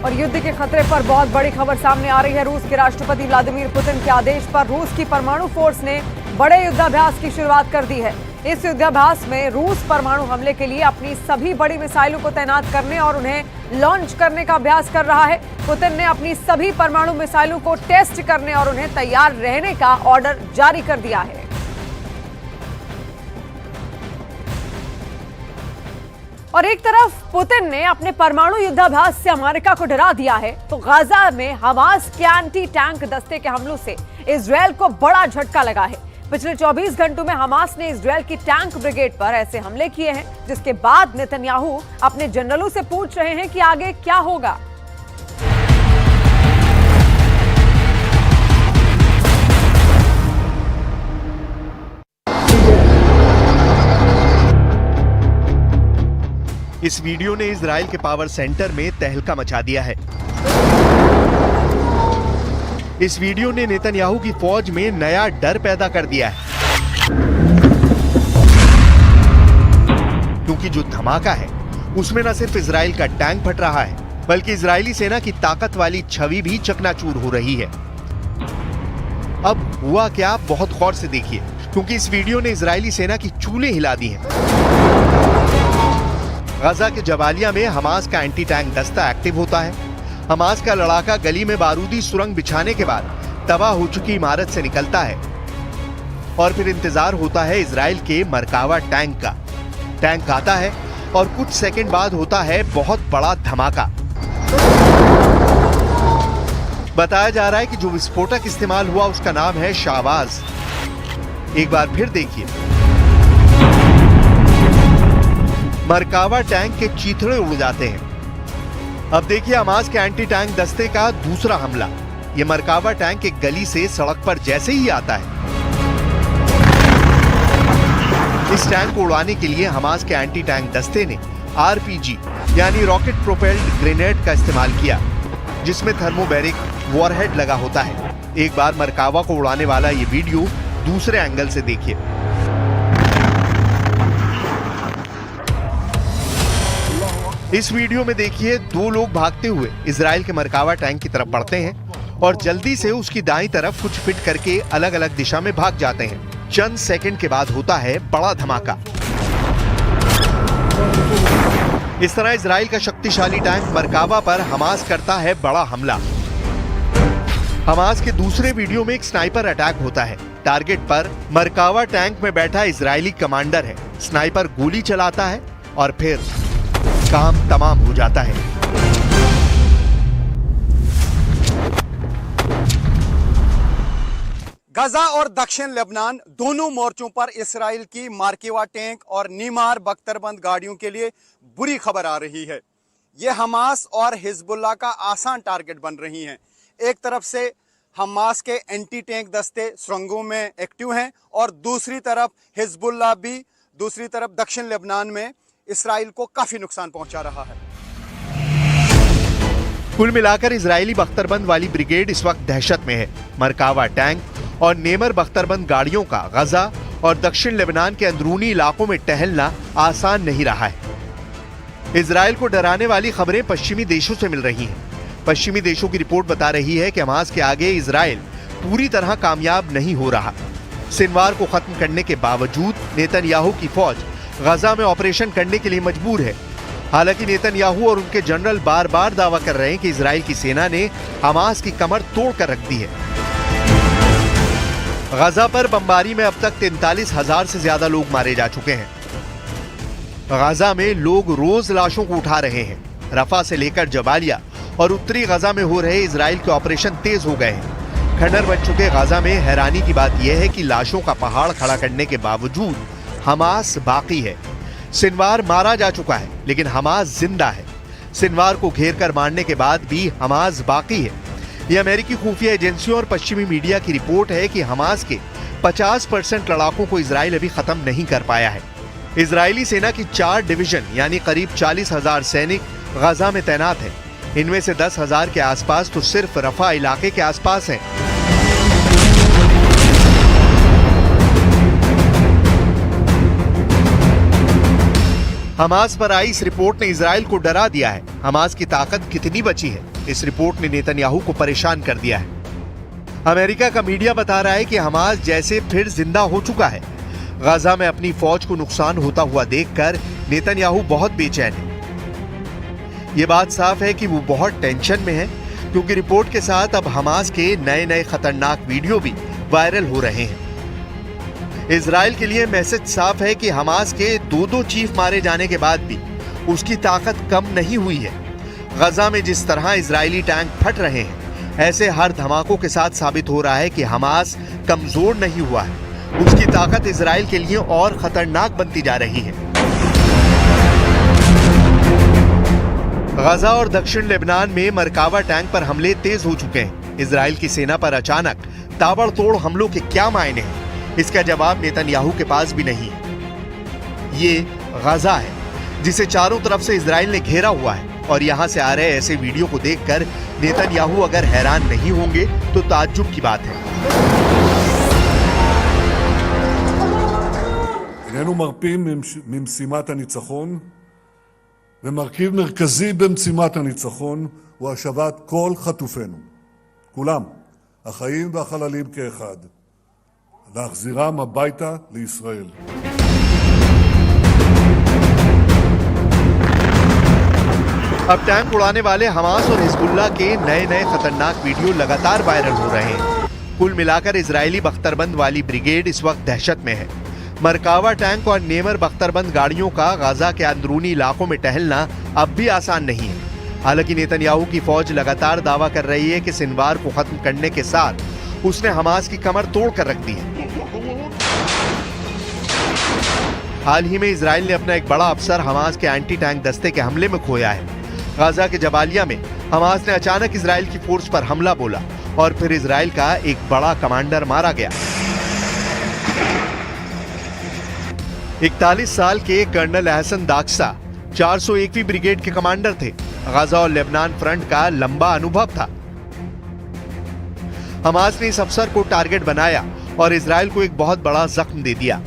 और युद्ध के खतरे पर बहुत बड़ी खबर सामने आ रही है। रूस के राष्ट्रपति व्लादिमीर पुतिन के आदेश पर रूस की परमाणु फोर्स ने बड़े युद्धाभ्यास की शुरुआत कर दी है। इस युद्धाभ्यास में रूस परमाणु हमले के लिए अपनी सभी बड़ी मिसाइलों को तैनात करने और उन्हें लॉन्च करने का अभ्यास कर रहा है। पुतिन ने अपनी सभी परमाणु मिसाइलों को टेस्ट करने और उन्हें तैयार रहने का ऑर्डर जारी कर दिया है। और एक तरफ पुतिन ने अपने परमाणु युद्धाभ्यास से अमेरिका को डरा दिया है, तो गाजा में हमास के एंटी टैंक दस्ते के हमलों से इजरायल को बड़ा झटका लगा है। पिछले 24 घंटों में हमास ने इजरायल की टैंक ब्रिगेड पर ऐसे हमले किए हैं, जिसके बाद नेतन्याहू अपने जनरलों से पूछ रहे हैं कि आगे क्या होगा। इस वीडियो ने इजराइल के पावर सेंटर में तहलका मचा दिया है। इस वीडियो ने नेतन्याहू की फौज में नया डर पैदा कर दिया है, क्योंकि जो धमाका है उसमें न सिर्फ इजराइल का टैंक फट रहा है, बल्कि इजरायली सेना की ताकत वाली छवि भी चकनाचूर हो रही है। अब हुआ क्या, बहुत गौर से देखिए, क्योंकि इस वीडियो ने इजरायली सेना की चूलें हिला दी हैं। गाजा के जबालिया में हमास का एंटी टैंक दस्ता एक्टिव होता है। हमास का लड़ाका गली में बारूदी सुरंग बिछाने के बाद तबाह हो चुकी इमारत से निकलता है और फिर इंतजार होता है इजराइल के मरकावा टैंक का। टैंक आता है और कुछ सेकंड बाद होता है बहुत बड़ा धमाका। बताया जा रहा है कि जो विस्फोटक इस्तेमाल हुआ उसका नाम है शाहबाज। एक बार फिर देखिए, मरकावा टैंक के चीथड़े उड़ जाते हैं। अब देखिए हमास के एंटी टैंक दस्ते का दूसरा हमला। यह मरकावा टैंक एक गली से सड़क पर जैसे ही आता है, इस टैंक को उड़ाने के लिए हमास के एंटी टैंक दस्ते ने आरपीजी यानी रॉकेट प्रोपेल्ड ग्रेनेड का इस्तेमाल किया, जिसमें थर्मोबैरिक वॉरहेड लगा होता है। एक बार मरकावा को उड़ाने वाला ये वीडियो दूसरे एंगल से देखिए। इस वीडियो में देखिए दो लोग भागते हुए इजराइल के मरकावा टैंक की तरफ बढ़ते हैं और जल्दी से उसकी दाईं तरफ कुछ फिट करके अलग अलग दिशा में भाग जाते हैं। चंद सेकंड के बाद होता है बड़ा धमाका। इस तरह इजराइल का शक्तिशाली टैंक मरकावा पर हमास करता है बड़ा हमला। हमास के दूसरे वीडियो में एक स्नाइपर अटैक होता है। टारगेट पर मरकावा टैंक में बैठा इजरायली कमांडर है। स्नाइपर गोली चलाता है और फिर काम तमाम हो जाता है। गाजा और दक्षिण लेबनान दोनों मोर्चों पर इसराइल की मार्केवा टैंक और नीमार बख्तरबंद गाड़ियों के लिए बुरी खबर आ रही है। ये हमास और हिजबुल्लाह का आसान टारगेट बन रही हैं। एक तरफ से हमास के एंटी टैंक दस्ते सुरंगों में एक्टिव हैं और दूसरी तरफ हिजबुल्लाह भी दूसरी तरफ दक्षिण लेबनान में इसराइल को काफी नुकसान पहुंचा रहा है। कुल मिलाकर इजरायली बख्तरबंद वाली ब्रिगेड इस वक्त दहशत में है। मरकावा टैंक और नेमर बख्तरबंद गाड़ियों का गाजा और दक्षिण लेबनान के अंदरूनी इलाकों में टहलना आसान नहीं रहा है। इजराइल को डराने वाली खबरें पश्चिमी देशों से मिल रही हैं। पश्चिमी देशों की रिपोर्ट बता रही है कि हमास के आगे इजराइल पूरी तरह कामयाब नहीं हो रहा। सिनवार को खत्म करने के बावजूद नेतन्याहू की फौज गाजा में ऑपरेशन करने के लिए मजबूर है। हालांकि नेतन्याहू और उनके जनरल बार बार दावा कर रहे हैं कि इजराइल की सेना ने हमास की कमर तोड़ कर रख दी है। गाजा पर बमबारी में अब तक 43,000 से ज्यादा लोग मारे जा चुके हैं। गाजा में लोग रोज लाशों को उठा रहे हैं। रफा से लेकर जबालिया और उत्तरी गाजा में हो रहे इजराइल के ऑपरेशन तेज हो गए हैं। खंडर बन चुके गाजा में हैरानी की बात यह है कि लाशों का पहाड़ खड़ा करने के बावजूद हमास बाकी है। सिनवार मारा जा चुका है, लेकिन हमास जिंदा है। सिनवार को घेर कर मारने के बाद भी हमास बाकी है। यह अमेरिकी खुफिया एजेंसियों और पश्चिमी मीडिया की रिपोर्ट है कि हमास के 50% लड़ाकों को इजराइल अभी खत्म नहीं कर पाया है। इजरायली सेना की 4 डिवीजन यानी करीब 40,000 सैनिक गाजा में तैनात हैं। इनमें से 10,000 के आसपास तो सिर्फ रफा इलाके के आसपास हैं। हमास पर आई इस रिपोर्ट ने इजराइल को डरा दिया है। हमास की ताकत कितनी बची है, इस रिपोर्ट ने नेतन्याहू को परेशान कर दिया है। अमेरिका का मीडिया बता रहा है कि हमास जैसे फिर जिंदा हो चुका है। गाजा में अपनी फौज को नुकसान होता हुआ देखकर नेतन्याहू बहुत बेचैन है। ये बात साफ है कि वो बहुत टेंशन में है, क्योंकि रिपोर्ट के साथ अब हमास के नए नए खतरनाक वीडियो भी वायरल हो रहे हैं। इजराइल के लिए मैसेज साफ है कि हमास के दो चीफ मारे जाने के बाद भी उसकी ताकत कम नहीं हुई है। गजा में जिस तरह इजरायली टैंक फट रहे हैं, ऐसे हर धमाकों के साथ साबित हो रहा है कि हमास कमजोर नहीं हुआ है। उसकी ताकत इजराइल के लिए और खतरनाक बनती जा रही है। गजा और दक्षिण लेबनान में मरकावा टैंक पर हमले तेज हो चुके हैं। इजराइल की सेना पर अचानक ताबड़तोड़ हमलों के क्या मायने हैं, इसका जवाब नेतन्याहू के पास भी नहीं है। ये गजा है जिसे चारों तरफ से इजराइल ने घेरा हुआ है, और यहां से आ रहे ऐसे वीडियो को देखकर नेतन्याहू अगर हैरान नहीं होंगे तो ताज्जुब की बात है। איננו מרפים ממשימת הניצחון, ומרכיב מרכזי במשימת הניצחון הוא השבת כל חטופינו, כולם, החיים והחללים כאחד, להחזירם הביתה לישראל. अब टैंक उड़ाने वाले हमास और हिजबुल्लाह के नए नए खतरनाक वीडियो लगातार वायरल हो रहे हैं। कुल मिलाकर इजरायली बख्तरबंद वाली ब्रिगेड इस वक्त दहशत में है। मरकावा टैंक और नेमर बख्तरबंद गाड़ियों का गाजा के अंदरूनी इलाकों में टहलना अब भी आसान नहीं है। हालांकि नेतन्याहू की फौज लगातार दावा कर रही है कि सिनवार को खत्म करने के साथ उसने हमास की कमर तोड़ कर रख दी है। हाल ही में इजराइल ने अपना एक बड़ा अफसर हमास के एंटी टैंक दस्ते के हमले में खोया है। गाजा के जबालिया में हमास ने अचानक इजराइल की फोर्स पर हमला बोला और फिर इजराइल का एक बड़ा कमांडर मारा गया। 41 साल के कर्नल एहसन दाक्सा 401वीं ब्रिगेड के कमांडर थे। गाजा और लेबनान फ्रंट का लंबा अनुभव था। हमास ने इस अफसर को टारगेट बनाया और इजराइल को एक बहुत बड़ा जख्म दे दिया।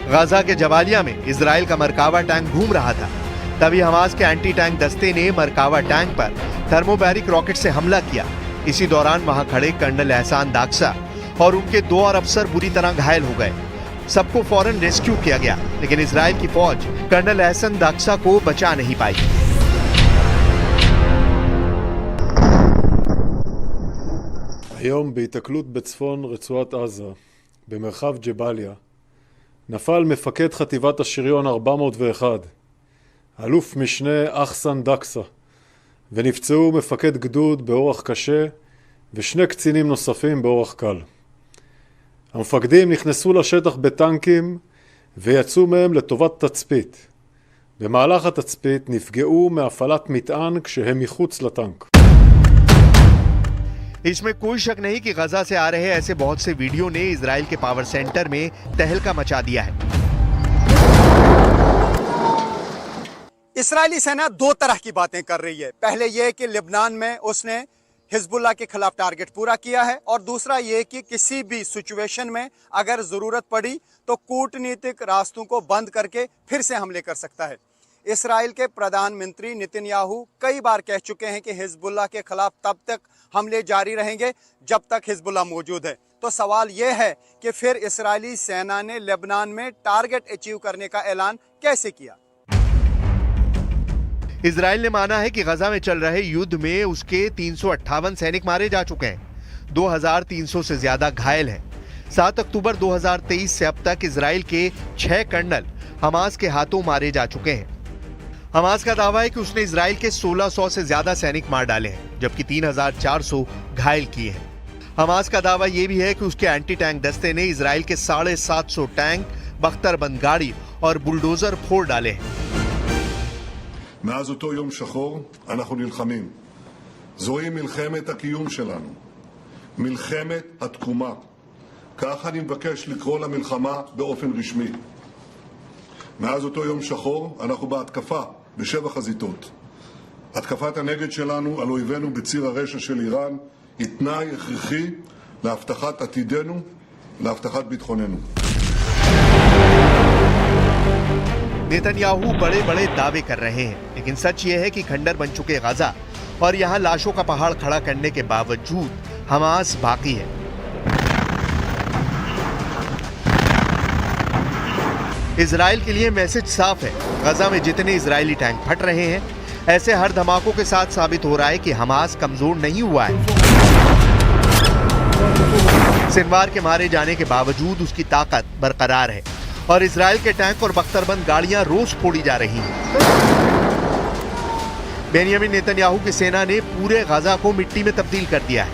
गाजा के जबालिया में इजराइल का मरकावा टैंक घूम रहा था, तभी हमास के एंटी टैंक दस्ते ने मरकावा टैंक पर थर्मोबैरिक रॉकेट से हमला किया। इसी दौरान वहां खड़े कर्नल एहसान दाक्सा और उनके 2 और अफसर बुरी तरह घायल हो गए। सबको फौरन रेस्क्यू किया गया, लेकिन इजराइल की फौज कर्नल एहसन दाक्सा को बचा नहीं पाई। היום בהיתקלות בצפון רצועת עזה, במרחב ג'באליה, נפל מפקד חטיבת השריון 401, אלוף משנה אחסן דקסה, ונפצעו מפקד גדוד באורח קשה ושני קצינים נוספים באורח קל. המפקדים נכנסו לשטח בטנקים ויצאו מהם לטובת תצפית. במהלך התצפית נפגעו מהפעלת מטען כשהם מחוץ לטנק. इसमें कोई शक नहीं कि गजा से आ रहे ऐसे बहुत से वीडियो ने इजराइल के पावर सेंटर में तहलका मचा दिया है। इस्राएली सेना 2 तरह की बातें कर रही है। पहले यह कि लेबनान में उसने हिजबुल्लाह के खिलाफ टारगेट पूरा किया है, और दूसरा ये कि किसी भी सिचुएशन में अगर जरूरत पड़ी तो कूटनीतिक रास्तों को बंद करके फिर से हमले कर सकता है। इस्राएल के प्रधानमंत्री नेतन्याहू कई बार कह चुके हैं कि हिजबुल्लाह के खिलाफ तब तक हमले जारी रहेंगे जब तक हिजबुल्लाह मौजूद है। तो सवाल यह है कि फिर इस्राएली सेना ने लेबनान में टारगेट अचीव करने का ऐलान कैसे किया? इजराइल ने माना है कि गजा में चल रहे युद्ध में उसके 358 सैनिक मारे जा चुके हैं। 2300 से ज्यादा घायल हैं। 7 अक्टूबर 2023 से अब तक इजराइल के 6 कर्नल हमास के हाथों मारे जा चुके हैं। हमास का दावा है कि उसने इजराइल के 1600 से ज्यादा सैनिक मार डाले हैं, जबकि 3400 घायल किए हैं। हमास का दावा यह भी है कि उसके एंटी टैंक दस्ते ने इजराइल के 750 टैंक, बख्तरबंद गाड़ी और बुलडोजर फोड़ डाले हैं। מאז אותו יום שחור אנחנו נלחמים. זוהי מלחמת הקיום שלנו. מלחמת התקומה. כך אני מבקש לקרוא למלחמה באופן רשמי. מאז אותו יום שחור אנחנו בהתקפה ב7 חזיתות. התקפת הנגד שלנו על אויבינו בציר הרשע של איראן היא תנאי הכרחי להבטחת עתידנו, להבטחת ביטחוננו. नेतन्याहू बड़े बड़े दावे कर रहे हैं, लेकिन सच ये है कि खंडर बन चुके गाजा और यहाँ लाशों का पहाड़ खड़ा करने के बावजूद हमास बाकी है। इजराइल के लिए मैसेज साफ है, गाजा में जितने इजरायली टैंक फट रहे हैं, ऐसे हर धमाकों के साथ साबित हो रहा है कि हमास कमजोर नहीं हुआ है। सिनवार के मारे जाने के बावजूद उसकी ताकत बरकरार है और इजराइल के टैंक और बख्तरबंद गाड़ियां रोज फोड़ी जा रही हैं। बेनियामिन नेतन्याहू की सेना ने पूरे गाजा को मिट्टी में तब्दील कर दिया है।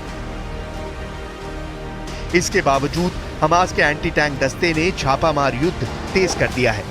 इसके बावजूद हमास के एंटी टैंक दस्ते ने छापामार युद्ध तेज कर दिया है।